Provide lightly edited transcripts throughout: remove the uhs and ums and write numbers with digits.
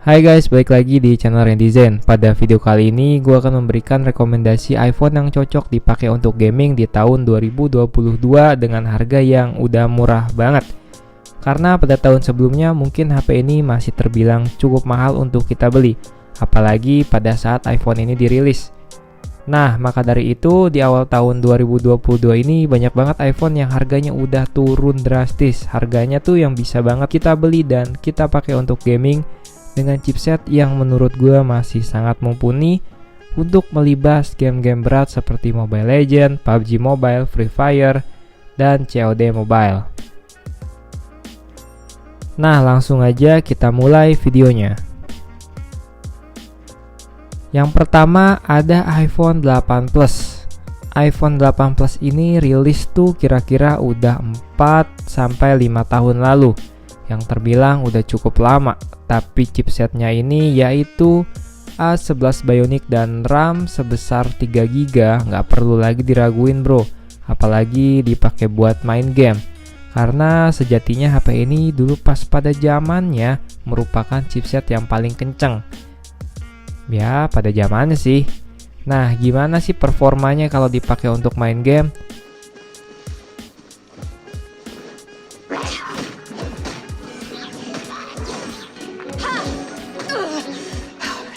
Hai guys, balik lagi di channel Rendizen. Pada video kali ini gue akan memberikan rekomendasi iPhone yang cocok dipakai untuk gaming di tahun 2022 dengan harga yang udah murah banget. Karena pada tahun sebelumnya mungkin HP ini masih terbilang cukup mahal untuk kita beli, apalagi pada saat iPhone ini dirilis. Nah, maka dari itu di awal tahun 2022 ini banyak banget iPhone yang harganya udah turun drastis. Harganya tuh yang bisa banget kita beli dan kita pakai untuk gaming dengan chipset yang menurut gue masih sangat mumpuni untuk melibas game-game berat seperti Mobile Legends, PUBG Mobile, Free Fire, dan COD Mobile. Nah, langsung aja kita mulai videonya. Yang pertama ada iPhone 8 Plus. iPhone 8 Plus ini rilis tuh kira-kira udah 4-5 tahun lalu, yang terbilang udah cukup lama. Tapi chipsetnya ini yaitu A11 Bionic dan RAM sebesar 3GB, nggak perlu lagi diraguin bro, apalagi dipakai buat main game. Karena sejatinya HP ini dulu pas pada zamannya merupakan chipset yang paling kenceng. Ya, pada zamannya sih. Nah, gimana sih performanya kalau dipakai untuk main game?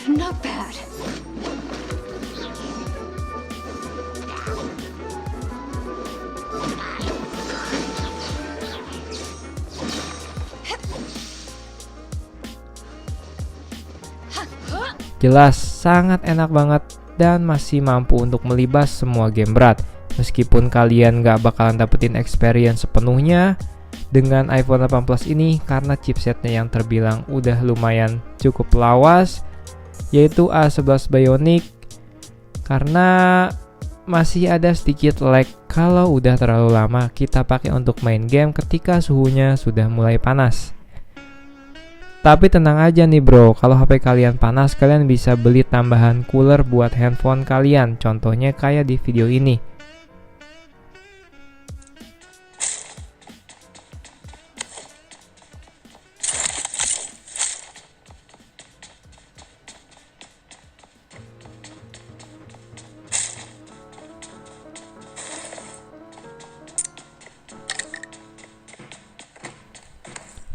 Not bad. Jelas sangat enak banget dan masih mampu untuk melibas semua game berat. Meskipun kalian gak bakalan dapetin experience sepenuhnya dengan iPhone 8 Plus ini karena chipsetnya yang terbilang udah lumayan cukup lawas, yaitu A11 Bionic, karena masih ada sedikit lag kalau udah terlalu lama kita pakai untuk main game ketika suhunya sudah mulai panas. Tapi tenang aja nih bro, kalau HP kalian panas, kalian bisa beli tambahan cooler buat handphone kalian, contohnya kayak di video ini.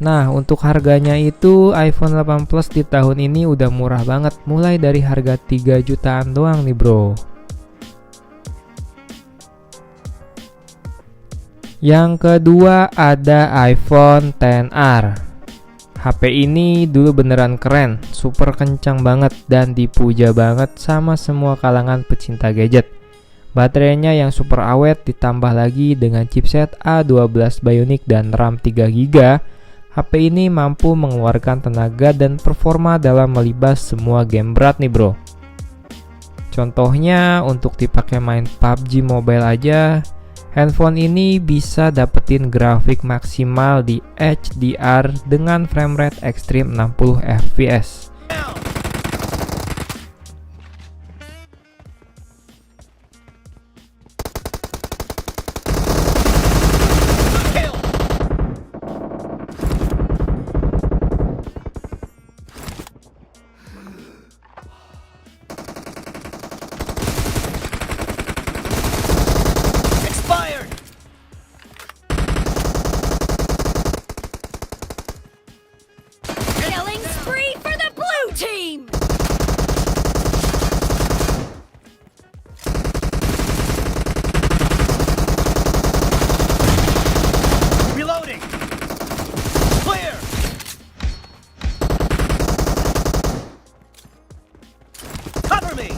Nah, untuk harganya itu iPhone 8 Plus di tahun ini udah murah banget, mulai dari harga 3 jutaan doang nih bro. Yang kedua ada iPhone XR. HP ini dulu beneran keren, super kencang banget dan dipuja banget sama semua kalangan pecinta gadget. Baterainya yang super awet ditambah lagi dengan chipset A12 Bionic dan RAM 3GB. HP ini mampu mengeluarkan tenaga dan performa dalam melibas semua game berat nih bro. Contohnya untuk dipakai main PUBG Mobile aja, handphone ini bisa dapetin grafik maksimal di HDR dengan framerate ekstrim 60 fps. Killing spree for the blue team! Reloading! Clear! Cover me!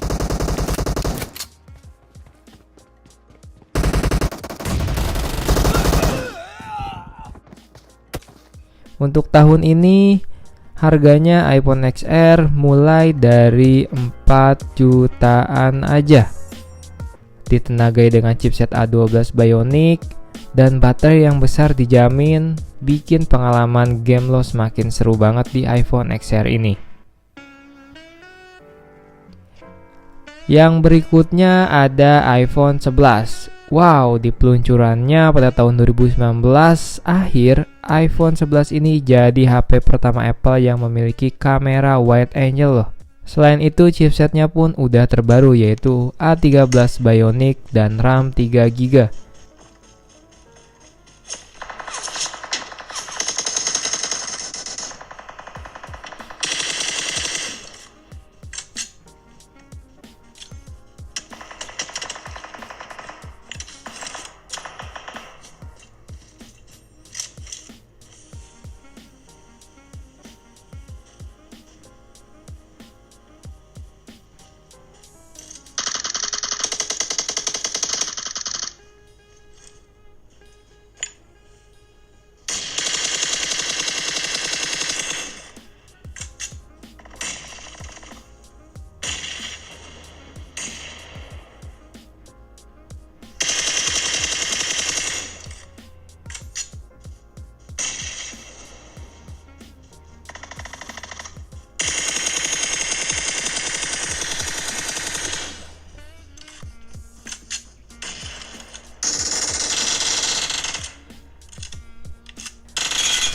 Untuk tahun ini harganya iPhone XR mulai dari 4 jutaan aja. Ditenagai dengan chipset A12 Bionic dan baterai yang besar dijamin bikin pengalaman game lo semakin seru banget di iPhone XR ini. Yang berikutnya ada iPhone 11. Wow, di peluncurannya pada tahun 2019 akhir, iPhone 11 ini jadi HP pertama Apple yang memiliki kamera wide angle loh. Selain itu, chipsetnya pun udah terbaru yaitu A13 Bionic dan RAM 3GB.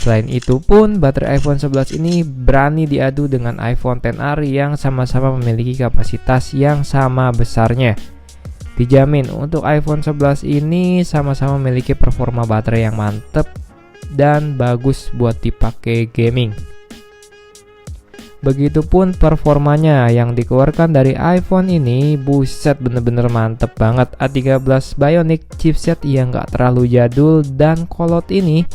Selain itu pun, baterai iPhone 11 ini berani diadu dengan iPhone XR yang sama-sama memiliki kapasitas yang sama besarnya. Dijamin untuk iPhone 11 ini sama-sama memiliki performa baterai yang mantep dan bagus buat dipakai gaming. Begitupun performanya yang dikeluarkan dari iPhone ini, buset bener-bener mantep banget. A13 Bionic chipset yang gak terlalu jadul dan kolot ini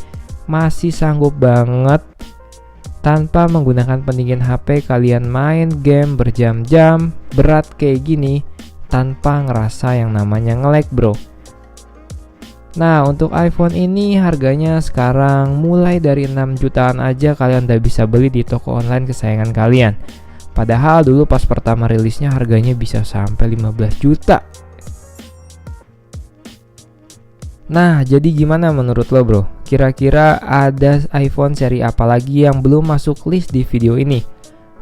masih sanggup banget tanpa menggunakan pendingin HP kalian main game berjam-jam berat kayak gini tanpa ngerasa yang namanya nge-lag bro. Nah, untuk iPhone ini harganya sekarang mulai dari 6 jutaan aja kalian udah bisa beli di toko online kesayangan kalian. Padahal dulu pas pertama rilisnya harganya bisa sampai 15 juta. Nah, jadi gimana menurut lo bro? Kira-kira ada iPhone seri apa lagi yang belum masuk list di video ini?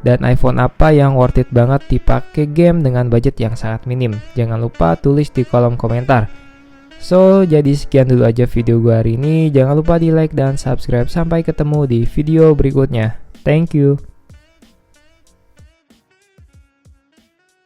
Dan iPhone apa yang worth it banget dipakai game dengan budget yang sangat minim? Jangan lupa tulis di kolom komentar. So, jadi sekian dulu aja video gue hari ini. Jangan lupa di like dan subscribe. Sampai ketemu di video berikutnya. Thank you.